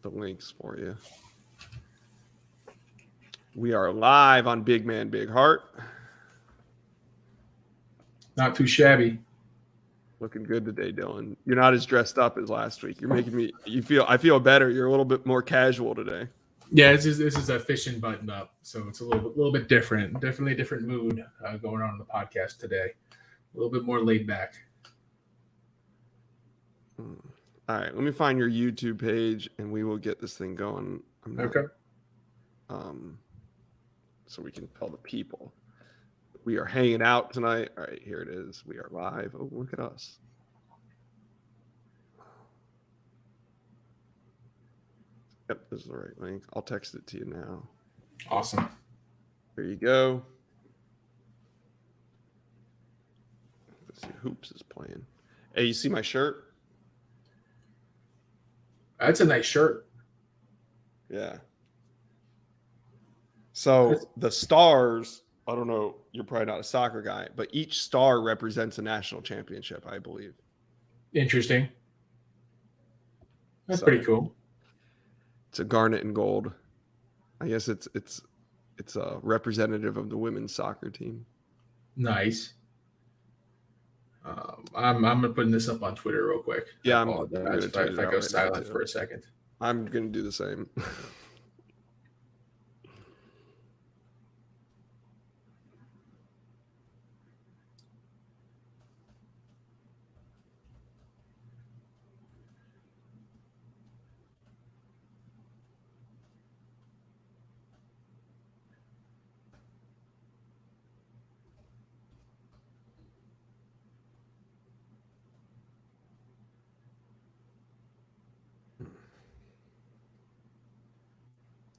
the links for you. We are live on Big Man, Big Heart. Not too shabby. Looking good today, Dylan. You're not as dressed up as last week. You're making me. I feel better. You're a little bit more casual today. Yeah, this is a fishing button up, so it's a little bit different. Definitely a different mood going on in the podcast today. A little bit more laid back. All right, let me find your YouTube page, and we will get this thing going. Okay. So we can tell the people we are hanging out tonight. All right, here it is. We are live. Oh, look at us. Yep, this is the right link. I'll text it to you now. Awesome. There you go. Let's see, Hoops is playing. Hey, you see my shirt? That's a nice shirt. Yeah. So the stars, I don't know, you're probably not a soccer guy, but each star represents a national championship, I believe. Interesting. That's pretty cool. It's a garnet and gold. I guess it's a representative of the women's soccer team. Nice. I'm putting this up on Twitter real quick. Yeah, if I go silent for a second. I'm going to do the same.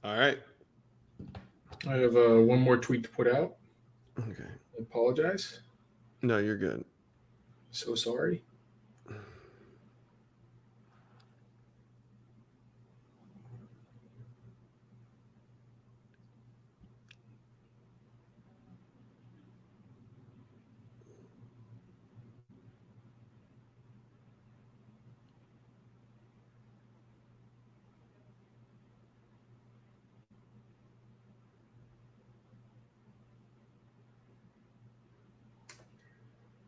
All right. I have one more tweet to put out. Okay. I apologize. No, you're good. So sorry.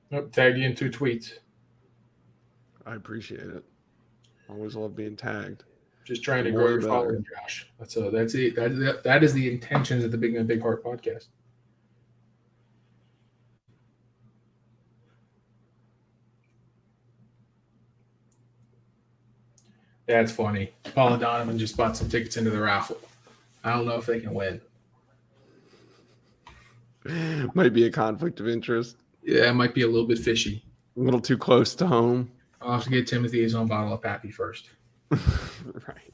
Nope, tagged you in 2 tweets. I appreciate it. Always love being tagged. Just trying to grow your following, Josh. That's it. That is the intentions of the Big Man Big Heart podcast. That's funny. Paula Donovan just bought some tickets into the raffle. I don't know if they can win. Might be a conflict of interest. Yeah, it might be a little bit fishy. A little too close to home. I'll have to get Timothy his own bottle of Pappy first. Right.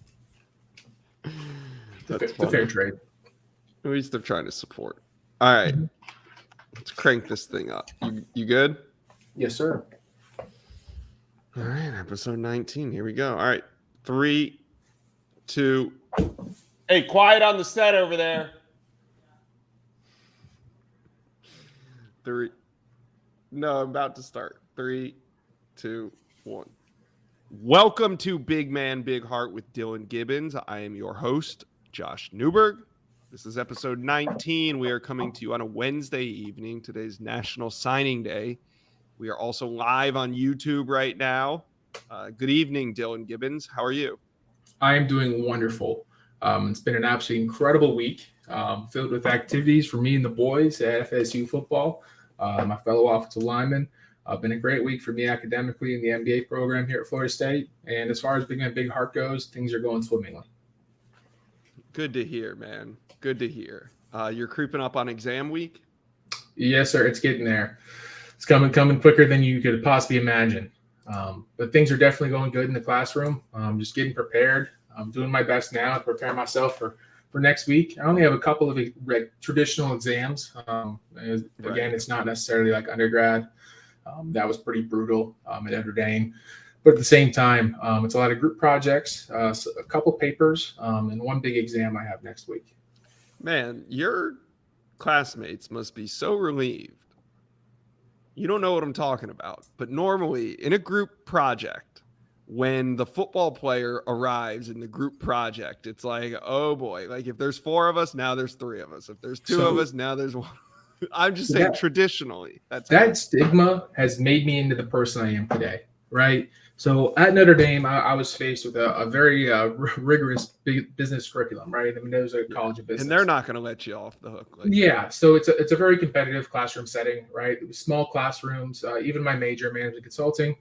That's a fair trade. At least they're trying to support. All right. Let's crank this thing up. You good? Yes, sir. All right. Episode 19. Here we go. All right. 3, 2. Hey, quiet on the set over there. 3. No, I'm about to start. 3, 2, 1. Welcome to Big Man, Big Heart with Dillan Gibbons. I am your host, Josh Newberg. This is episode 19. We are coming to you on a Wednesday evening. Today's National Signing Day. We are also live on YouTube right now. Good evening, Dillan Gibbons. How are you? I am doing wonderful. It's been an absolutely incredible week, filled with activities for me and the boys at FSU football. My fellow offensive lineman. Been a great week for me academically in the MBA program here at Florida State. And as far as Big Man Big Heart goes, things are going swimmingly. Good to hear, man. Good to hear. You're creeping up on exam week? Yes, sir. It's getting there. It's coming quicker than you could possibly imagine. But things are definitely going good in the classroom. I'm just getting prepared. I'm doing my best now to prepare myself for next week. I only have a couple of traditional exams. Again, it's not necessarily like undergrad. That was pretty brutal at Notre Dame. But at the same time, it's a lot of group projects, a couple papers, and one big exam I have next week. Man, your classmates must be so relieved. You don't know what I'm talking about. But normally, in a group project, when the football player arrives in the group project, it's like, oh boy, like if there's 4 of us, now there's 3 of us. If there's 2 of us, now there's 1. I'm just saying traditionally that stigma has made me into the person I am today, right? So at Notre Dame, I was faced with a very rigorous business curriculum, right? I mean, there was a college of business. And they're not going to let you off the hook. So it's a very competitive classroom setting, right? Small classrooms, even my major, management consulting,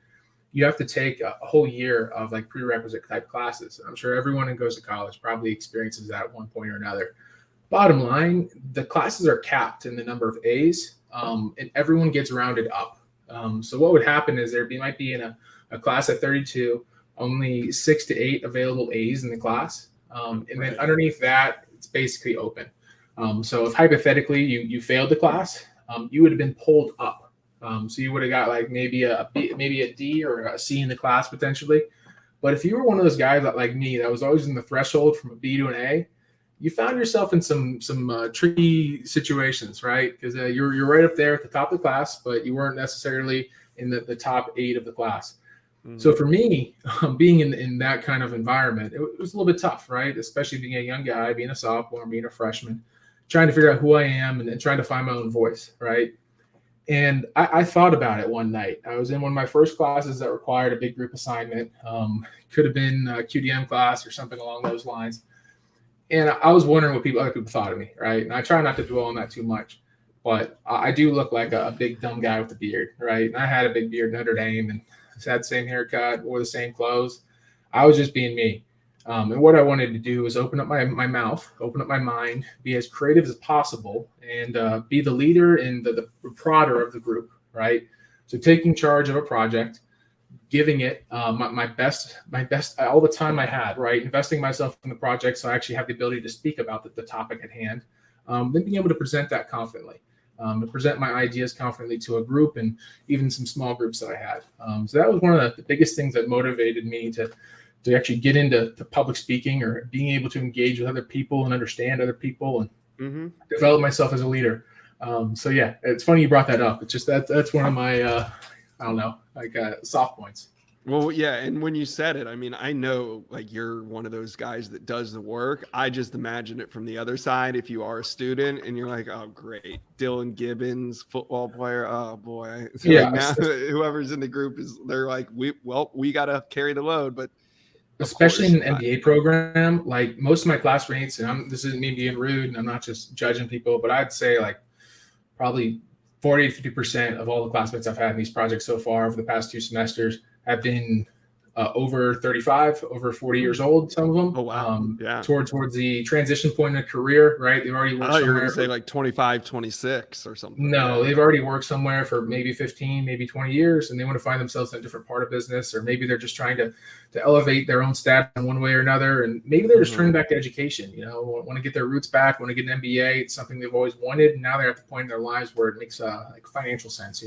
you have to take a whole year of like prerequisite type classes. I'm sure everyone who goes to college probably experiences that at one point or another. Bottom line, the classes are capped in the number of A's, and everyone gets rounded up. So what would happen is there might be in a class at 32, only 6 to 8 available A's in the class. And then underneath that, it's basically open. So if hypothetically you failed the class, you would have been pulled up. So you would have got like maybe a D or a C in the class potentially. But if you were one of those guys that, like me, that was always in the threshold from a B to an A, you found yourself in some tricky situations, right? Because you're right up there at the top of the class, but you weren't necessarily in the top 8 of the class. Mm-hmm. So for me, being in that kind of environment, it was a little bit tough, right? Especially being a young guy, being a sophomore, being a freshman, trying to figure out who I am and trying to find my own voice, right? And I thought about it one night. I was in one of my first classes that required a big group assignment. Could have been a QDM class or something along those lines. And I was wondering what other people thought of me, right? And I try not to dwell on that too much, but I do look like a big dumb guy with a beard, right? And I had a big beard at Notre Dame and had the same haircut, wore the same clothes. I was just being me. And what I wanted to do was open up my mouth, open up my mind, be as creative as possible, and be the leader and the prodder of the group, right? So taking charge of a project, giving it my best all the time I had, right? Investing myself in the project so I actually have the ability to speak about the topic at hand, then being able to present that confidently, and present my ideas confidently to a group and even some small groups that I had. So that was one of the biggest things that motivated me to actually get into public speaking or being able to engage with other people and understand other people and develop myself as a leader. So yeah, it's funny you brought that up. It's just that's one of my soft points. Well, yeah. And when you said it, I mean, I know like you're one of those guys that does the work. I just imagine it from the other side. If you are a student and you're like, oh, great. Dillan Gibbons, football player. Oh boy. Yeah. Like now, whoever's in the group they're like, we got to carry the load, but especially in an MBA program, like most of my classmates, and this isn't me being rude and I'm not just judging people, but I'd say like probably 40 to 50% of all the classmates I've had in these projects so far over the past 2 semesters have been over 35, over 40 years old, some of them. Oh, wow. Yeah. Towards the transition point in a career, right? They've already worked somewhere. You were going to say like 25, 26 or something. No, they've already worked somewhere for maybe 15, maybe 20 years, and they want to find themselves in a different part of business, or maybe they're just trying to elevate their oon status in one way or another, and maybe they're just turning back to education, want to get their roots back, want to get an MBA. It's something they've always wanted, and now they're at the point in their lives where it makes like financial sense,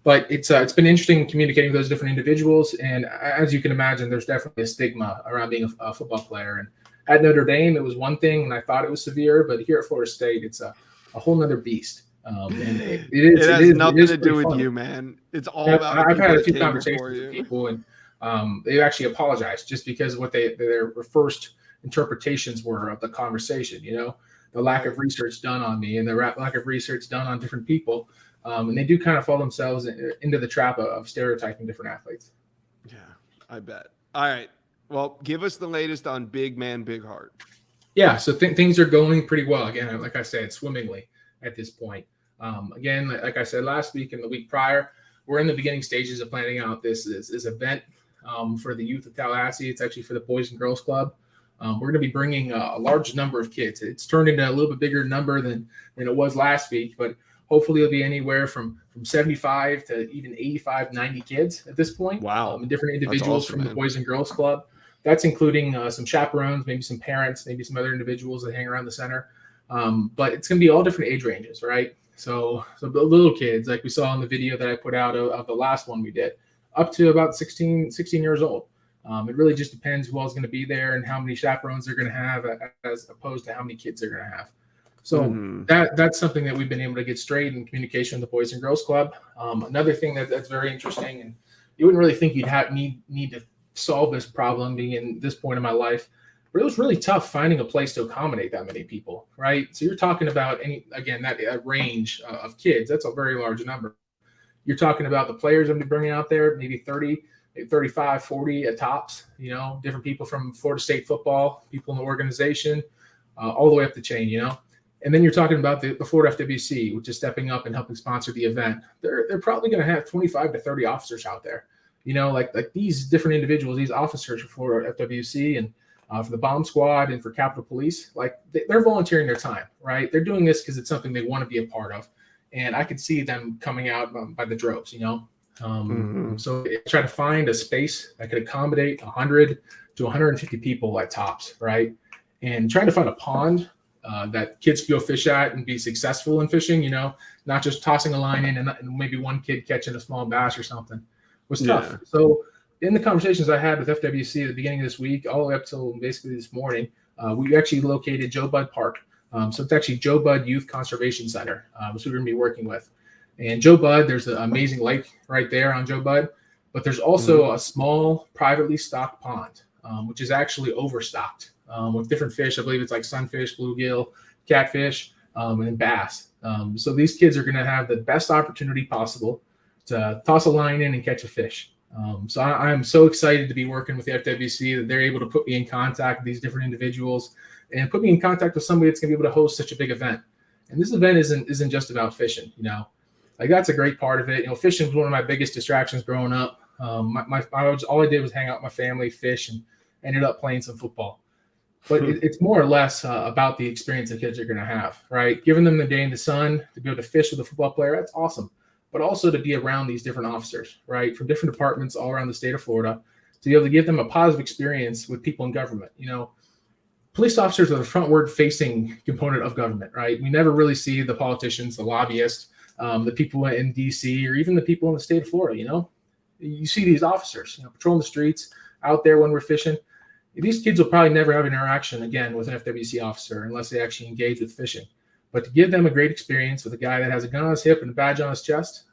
But it's been interesting communicating with those different individuals. And as you can imagine, there's definitely a stigma around being a football player. And at Notre Dame, it was one thing, and I thought it was severe. But here at Florida State, it's a whole nother beast. And it has nothing to do with you, man. It's all about. I've had a few conversations with people, and they actually apologized just because of what their first interpretations were of the conversation. The lack of research done on me and the lack of research done on different people. And they do kind of fall themselves into the trap of stereotyping different athletes. Yeah, I bet. All right. Well, give us the latest on Big Man, Big Heart. Yeah, so things are going pretty well. Again, like I said, swimmingly at this point. Again, like I said last week and the week prior, we're in the beginning stages of planning out this event for the youth of Tallahassee. It's actually for the Boys and Girls Club. We're going to be bringing a large number of kids. It's turned into a little bit bigger number than it was last week, but hopefully it'll be anywhere from 75 to even 85, 90 kids at this point. Wow. Different individuals from the Boys and Girls Club. That's including some chaperones, maybe some parents, maybe some other individuals that hang around the center. But it's going to be all different age ranges, right? So the little kids, like we saw in the video that I put out of the last one we did, up to about 16 years old. It really just depends who all's going to be there and how many chaperones they're going to have as opposed to how many kids they're going to have. So that's something that we've been able to get straight in communication with the Boys and Girls Club. Another thing that's very interesting, and you wouldn't really think you'd need to solve this problem being in this point in my life. But it was really tough finding a place to accommodate that many people, right? So you're talking about that range of kids. That's a very large number. You're talking about the players I'm bringing out there, maybe 30, 35, 40 at tops, different people from Florida State football, people in the organization, all the way up the chain, And then you're talking about the Florida FWC, which is stepping up and helping sponsor the event. They're probably going to have 25 to 30 officers out there, like these different individuals, these officers for Florida FWC and for the bomb squad and for Capitol Police, like they're volunteering their time, right? They're doing this because it's something they want to be a part of. And I could see them coming out by the droves, So I try to find a space that could accommodate 100 to 150 people at tops, right? And trying to find a pond that kids can go fish at and be successful in fishing, not just tossing a line in and maybe one kid catching a small bass or something was tough. Yeah. So in the conversations I had with FWC at the beginning of this week, all the way up till basically this morning, we actually located Joe Budd Park. So it's actually Joe Budd Youth Conservation Center, which we're going to be working with. And Joe Budd, there's an amazing lake right there on Joe Budd, but there's also a small privately stocked pond, which is actually overstocked with different fish. I believe it's like sunfish, bluegill, catfish, and bass. So these kids are going to have the best opportunity possible to toss a line in and catch a fish. So I'm so excited to be working with the FWC that they're able to put me in contact with these different individuals and put me in contact with somebody that's going to be able to host such a big event. And this event isn't just about fishing, like that's a great part of it. Fishing was one of my biggest distractions growing up. All I did was hang out with my family, fish, and ended up playing some football. But it's more or less about the experience the kids are going to have, right? Giving them the day in the sun to be able to fish with a football player, that's awesome. But also to be around these different officers, right, from different departments all around the state of Florida, to be able to give them a positive experience with people in government. Police officers are the frontward-facing component of government, right? We never really see the politicians, the lobbyists, the people in D.C., or even the people in the state of Florida, You see these officers, patrolling the streets, out there when we're fishing. These kids will probably never have an interaction again with an FWC officer unless they actually engage with fishing. But to give them a great experience with a guy that has a gun on his hip and a badge on his chest,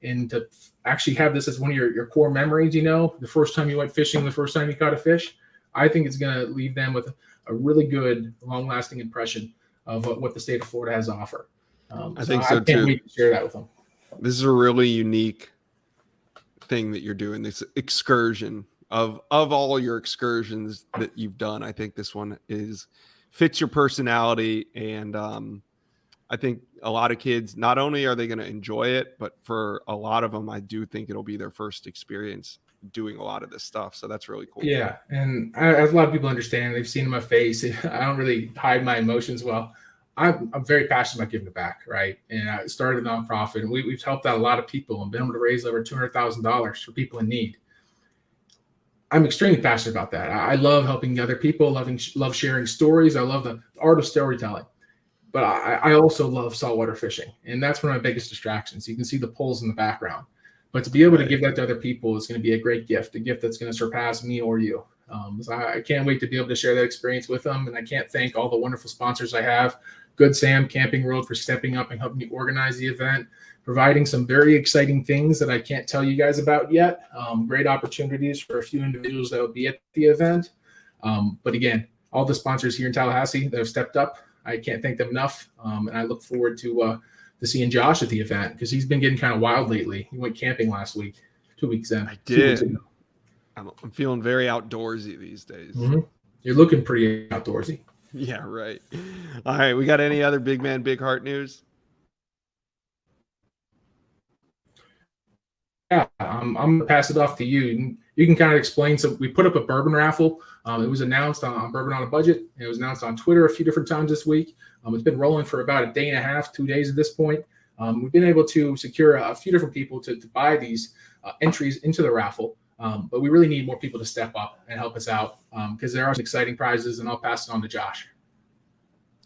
and to actually have this as one of your core memories, the first time you went fishing, the first time you caught a fish, I think it's going to leave them with a really good, long-lasting impression of what the state of Florida has to offer. I think so I can't wait to share that with them. This is a really unique thing that you're doing, this excursion of all your excursions that you've done. I think this one fits your personality. And I think a lot of kids, not only are they going to enjoy it, but for a lot of them, I do think it'll be their first experience doing a lot of this stuff. So that's really cool. Yeah. And as a lot of people understand, they've seen in my face, I don't really hide my emotions well. I'm very passionate about giving back, right? And I started a nonprofit, and we've helped out a lot of people and been able to raise over $200,000 for people in need. I'm extremely passionate about that. I love helping other people, love sharing stories. I love the art of storytelling. But I also love saltwater fishing, and that's one of my biggest distractions. You can see the poles in the background. But to be able to give that to other people is going to be a great gift, a gift that's going to surpass me or you. So I can't wait to be able to share that experience with them, and I can't thank all the wonderful sponsors I have. Good Sam Camping World for stepping up and helping me organize the event, providing some very exciting things that I can't tell you guys about yet. Great opportunities for a few individuals that will be at the event. But again, all the sponsors here in Tallahassee that have stepped up, I can't thank them enough. And I look forward to seeing Josh at the event because he's been getting kind of wild lately. He went camping last week, 2 weeks in. I did. I'm feeling very outdoorsy these days. Mm-hmm. You're looking pretty outdoorsy. Yeah, right. All right. We got any other big man, big heart news? Yeah, I'm going to pass it off to you. You can kind of explain. So we put up a Bourbon raffle. It was announced on Bourbon on a Budget. It was announced on Twitter a few different times this week. It's been rolling for about a day and a half, 2 days at this point. We've been able to secure a few different people to buy these entries into the raffle. But we really need more people to step up and help us out because there are some exciting prizes, and I'll pass it on to Josh.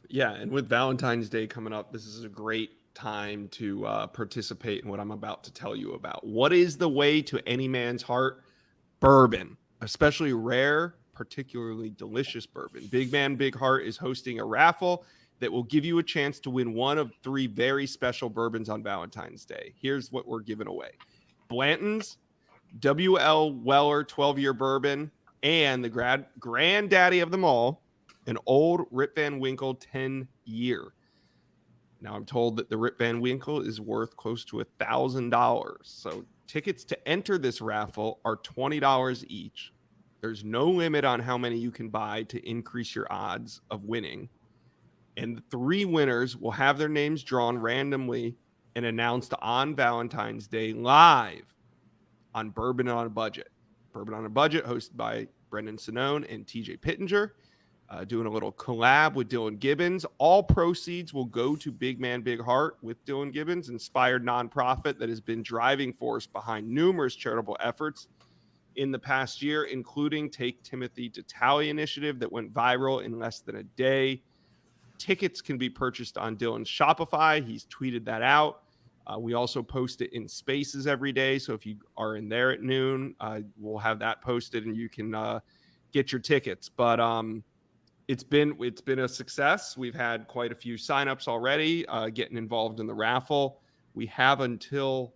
Yeah, and with Valentine's Day coming up, this is a great time to participate in what I'm about to tell you about. What is the way to any man's heart? Bourbon, especially rare, particularly delicious bourbon. Big Man Big Heart is hosting a raffle that will give you a chance to win one of 3 very special bourbons on Valentine's Day. Here's what we're giving away. Blanton's, W.L. Weller 12-year bourbon, and the granddaddy of them all, an old Rip Van Winkle 10-year. Now I'm told that the Rip Van Winkle is worth close to $1,000. So tickets to enter this raffle are $20 each. There's no limit on how many you can buy to increase your odds of winning. And the 3 winners will have their names drawn randomly and announced on Valentine's Day live on Bourbon on a Budget. Bourbon on a Budget, hosted by Brendan Sinone and TJ Pittenger, doing a little collab with Dillan Gibbons. All proceeds will go to Big Man Big Heart with Dillan Gibbons, inspired nonprofit that has been driving force behind numerous charitable efforts in the past year, including Take Timothy to Tally initiative that went viral in less than a day. Tickets can be purchased on Dillan's Shopify. He's tweeted that out. We also post it in Spaces every day. So if you are in there at noon, we'll have that posted and you can get your tickets. But it's been a success. We've had quite a few signups already, getting involved in the raffle. We have until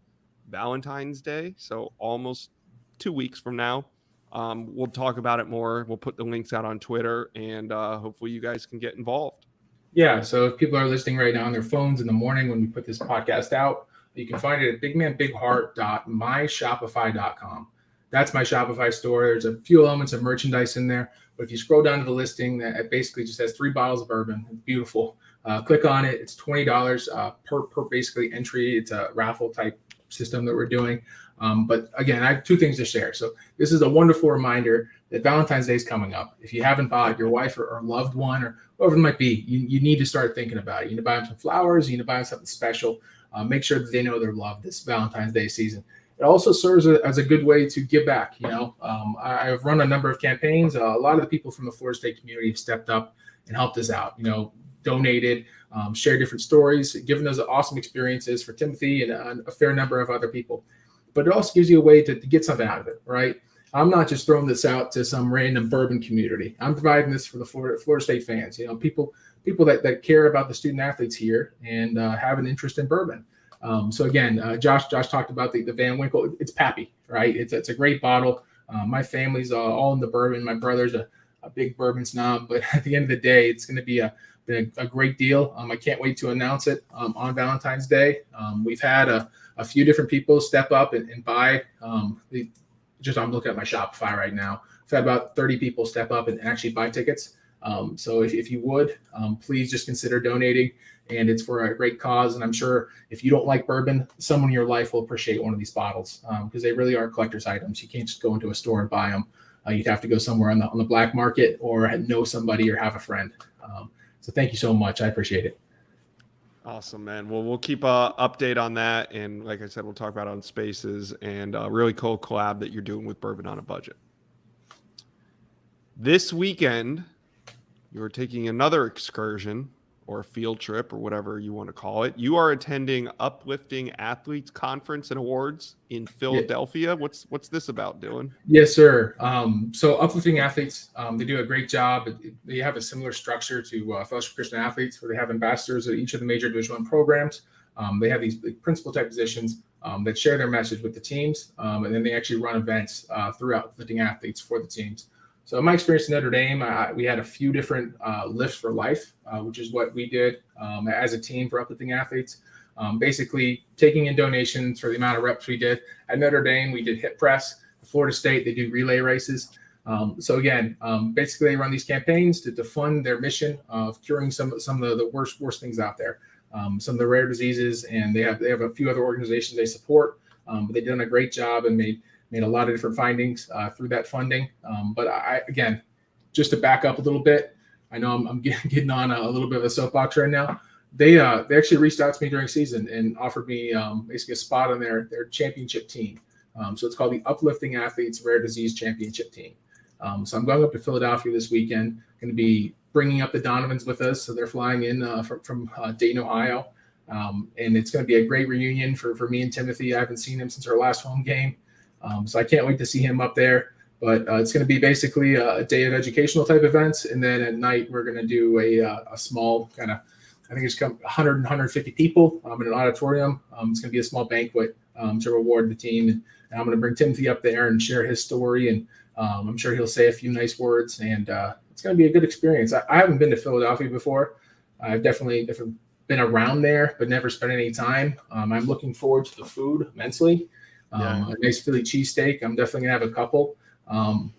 Valentine's Day, so almost 2 weeks from now. We'll talk about it more. We'll put the links out on Twitter, and hopefully you guys can get involved. Yeah, so if people are listening right now on their phones in the morning when we put this podcast out, you can find it at bigmanbigheart.myshopify.com. That's my Shopify store. There's a few elements of merchandise in there, but if you scroll down to the listing, it basically just has 3 bottles of bourbon. It's beautiful. Click on it. It's $20 per basically entry. It's a raffle type system that we're doing. But again, I have 2 things to share. So this is a wonderful reminder that Valentine's Day is coming up. If you haven't bought your wife or loved one or whoever it might be, you need to start thinking about it. You need to buy them some flowers. You need to buy them something special. Make sure that they know they're loved this Valentine's Day season. It also serves as a good way to give back. I've run a number of campaigns. A lot of the people from the Florida State community have stepped up and helped us out. Donated, shared different stories, given us awesome experiences for Timothy and a fair number of other people. But it also gives you a way to get something out of it, right? I'm not just throwing this out to some random bourbon community. I'm providing this for the Florida State fans. People that care about the student athletes here and have an interest in bourbon. So again, Josh talked about the Van Winkle. It's Pappy, right? It's a great bottle. My family's all in the bourbon. My brother's a big bourbon snob, but at the end of the day, it's going to be a great deal. I can't wait to announce it on Valentine's Day. We've had a few different people step up and buy. I'm looking at my Shopify right now. I've had about 30 people step up and actually buy tickets. So if you would, please just consider donating. And it's for a great cause. And I'm sure if you don't like bourbon, someone in your life will appreciate one of these bottles because they really are collector's items. You can't just go into a store and buy them. You'd have to go somewhere on the black market or know somebody or have a friend. So thank you so much. I appreciate it. Awesome, man. Well, we'll keep an update on that. And like I said, we'll talk about it on Spaces, and a really cool collab that you're doing with Bourbon on a Budget. This weekend, you're taking another excursion or a field trip or whatever you want to call it. You are attending Uplifting Athletes Conference and Awards in Philadelphia. Yeah. What's this about, Dylan? Yes, sir. So Uplifting Athletes, they do a great job. They have a similar structure to Fellowship Christian Athletes, where they have ambassadors at each of the major Division I programs. They have these principal type positions that share their message with the teams, and then they actually run events throughout Uplifting Athletes for the teams. So in my experience in Notre Dame, we had a few different lifts for life, which is what we did as a team for Uplifting Athletes. Basically taking in donations for the amount of reps we did. At Notre Dame, we did hip press. At Florida State, they do relay races. So again, basically they run these campaigns to fund their mission of curing some of the worst things out there. Some of the rare diseases, and they have a few other organizations they support, but they've done a great job and made a lot of different findings through that funding. But again, just to back up a little bit, I know I'm getting on a little bit of a soapbox right now. They actually reached out to me during season and offered me basically a spot on their championship team. So it's called the Uplifting Athletes Rare Disease Championship Team. So I'm going up to Philadelphia this weekend. Going to be bringing up the Donovans with us. So they're flying in from Dayton, Ohio. And it's going to be a great reunion for me and Timothy. I haven't seen him since our last home game. So I can't wait to see him up there. But it's going to be basically a day of educational type events. And then at night, we're going to do a small kind of, I think it's 100, 150 people in an auditorium. It's going to be a small banquet to reward the team. And I'm going to bring Timothy up there and share his story. And I'm sure he'll say a few nice words. And it's going to be a good experience. I haven't been to Philadelphia before. I've definitely been around there, but never spent any time. I'm looking forward to the food immensely. A nice Philly cheesesteak. I'm definitely going to have a couple.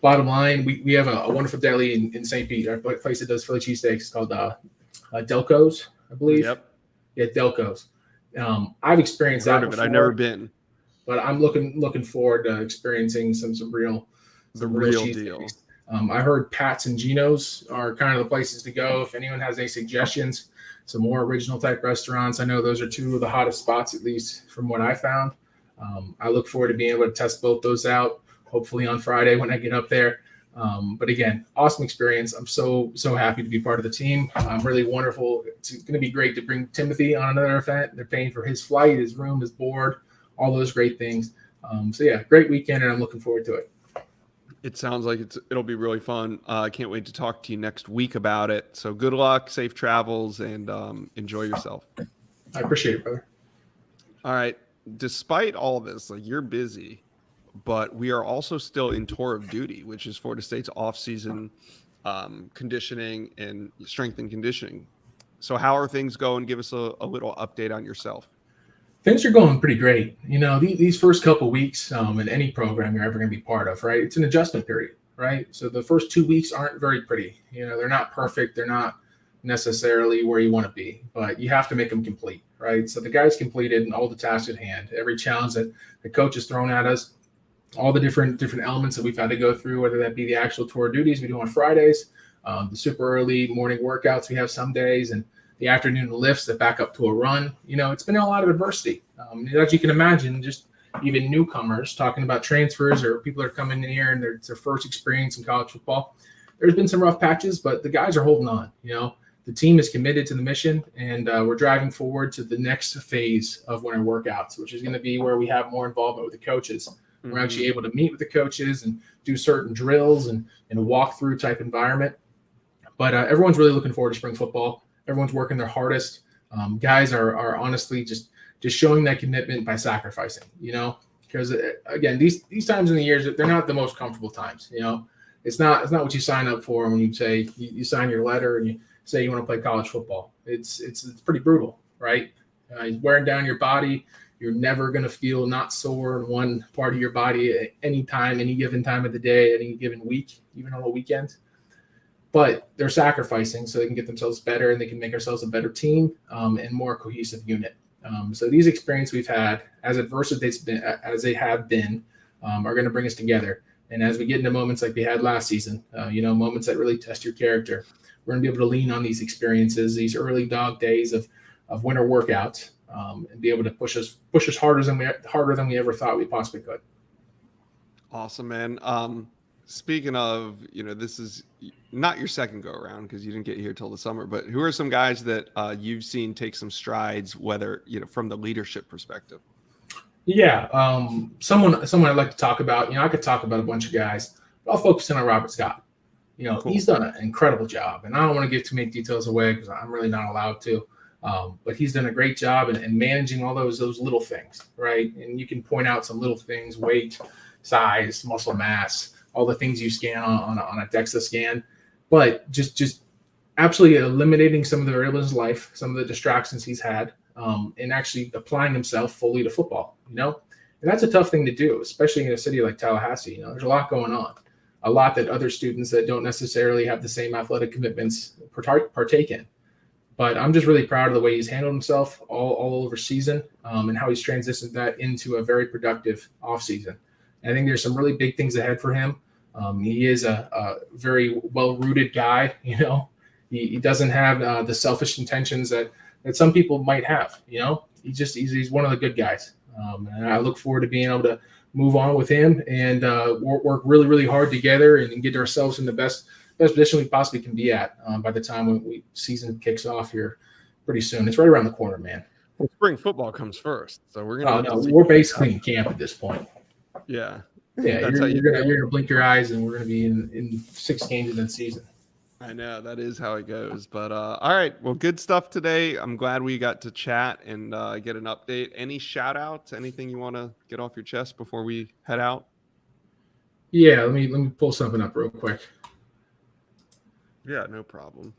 Bottom line, we have a wonderful deli in St. Pete, a place that does Philly cheesesteaks. It's called Delco's, I believe. Yep. Yeah, Delco's. I've experienced that before. I've never been. But I'm looking forward to experiencing some real deal. I heard Pat's and Gino's are kind of the places to go. If anyone has any suggestions, some more original type restaurants. I know those are two of the hottest spots, at least from what I found. I look forward to being able to test both those out, hopefully on Friday when I get up there. But again, awesome experience. I'm so happy to be part of the team. Really wonderful. It's going to be great to bring Timothy on another event. They're paying for his flight, his room, his board, all those great things. Great weekend, and I'm looking forward to it. It sounds like it'll be really fun. I can't wait to talk to you next week about it. So good luck, safe travels, and enjoy yourself. I appreciate it, brother. All right. Despite all this, you're busy, but we are also still in tour of duty, which is Florida State's off-season conditioning and strength and conditioning. So how are things going? Give us a little update on yourself. Things are going pretty great. These first couple weeks in any program you're ever going to be part of, right? It's an adjustment period, right? So the first 2 weeks aren't very pretty. They're not perfect. They're not necessarily where you want to be, but you have to make them complete, right? So the guys completed all the tasks at hand, every challenge that the coach has thrown at us, all the different elements that we've had to go through, whether that be the actual tour duties we do on Fridays, the super early morning workouts we have some days, and the afternoon lifts that back up to a run. It's been a lot of adversity. As you can imagine, just even newcomers talking about transfers or people that are coming in here and it's their first experience in college football. There's been some rough patches, but the guys are holding on. The team is committed to the mission, and we're driving forward to the next phase of winter workouts, which is going to be where we have more involvement with the coaches. Mm-hmm. We're actually able to meet with the coaches and do certain drills and a walkthrough type environment. But everyone's really looking forward to spring football. Everyone's working their hardest. Guys are honestly just showing that commitment by sacrificing, because again, these times in the years, they're not the most comfortable times. It's not what you sign up for when you say you sign your letter and you say you want to play college football. It's pretty brutal, right? Wearing down your body. You're never going to feel not sore in one part of your body at any time, any given time of the day, any given week, even on the weekends. But they're sacrificing so they can get themselves better and they can make ourselves a better team and more cohesive unit. So these experiences we've had, as adverse as they have been, are going to bring us together. And as we get into moments like we had last season, moments that really test your character, we're going to be able to lean on these experiences, these early dog days of winter workouts, and be able to push us harder than we ever thought we possibly could. Awesome, man. Speaking of, this is not your second go around because you didn't get here till the summer, but who are some guys that you've seen take some strides, whether, from the leadership perspective? Yeah. Someone I'd like to talk about, I could talk about a bunch of guys, but I'll focus in on Robert Scott. Cool. He's done an incredible job, and I don't want to give too many details away because I'm really not allowed to. But he's done a great job in managing all those little things, right? And you can point out some little things: weight, size, muscle mass, all the things you scan on a DEXA scan, but just absolutely eliminating some of the variables in his life, some of the distractions he's had, and actually applying himself fully to football. And that's a tough thing to do, especially in a city like Tallahassee. There's a lot going on. A lot that other students that don't necessarily have the same athletic commitments partake in. But I'm just really proud of the way he's handled himself all over season and how he's transitioned that into a very productive offseason. And I think there's some really big things ahead for him. He is a very well-rooted guy. He doesn't have the selfish intentions that some people might have. He's one of the good guys. And I look forward to being able to move on with him and work really, really hard together and get ourselves in the best position we possibly can be at by the time when season kicks off here pretty soon. It's right around the corner, man. Well, spring football comes first, so we're basically in camp at this point. Yeah. Yeah, you're gonna blink your eyes, and we're gonna be in 6 games in the season. I know that is how it goes. But all right. Well, good stuff today. I'm glad we got to chat and get an update. Any shout outs? Anything you want to get off your chest before we head out? Yeah, let me pull something up real quick. Yeah, no problem.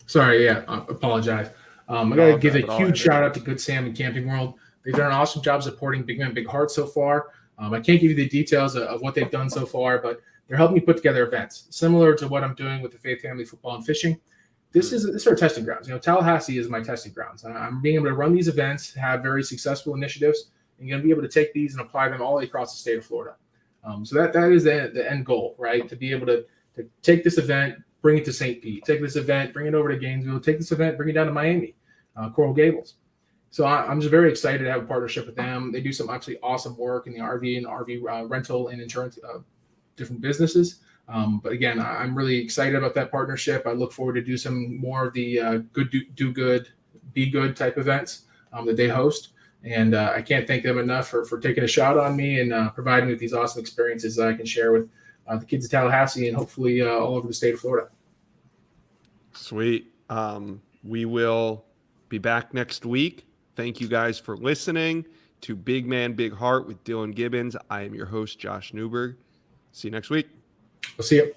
Sorry, yeah, I apologize. I got to give a huge shout out to Good Sam and Camping World. They've done an awesome job supporting Big Man Big Heart so far. I can't give you the details of what they've done so far, but they're helping me put together events similar to what I'm doing with the Faith Family Football and Fishing. This is our testing grounds. Tallahassee is my testing grounds. I'm being able to run these events, have very successful initiatives, and going to be able to take these and apply them all the way across the state of Florida. So that is the end goal, right? To be able to take this event, bring it to St. Pete, take this event, bring it over to Gainesville, take this event, bring it down to Miami, Coral Gables. So I'm just very excited to have a partnership with them. They do some actually awesome work in the RV and RV rental and insurance, different businesses. But again, I'm really excited about that partnership. I look forward to do some more of the do good, be good type events that they host. And I can't thank them enough for taking a shot on me and providing me with these awesome experiences that I can share with the kids of Tallahassee and hopefully all over the state of Florida. Sweet. We will be back next week. Thank you guys for listening to Big Man, Big Heart with Dillan Gibbons. I am your host, Josh Newberg. See you next week. We'll see you.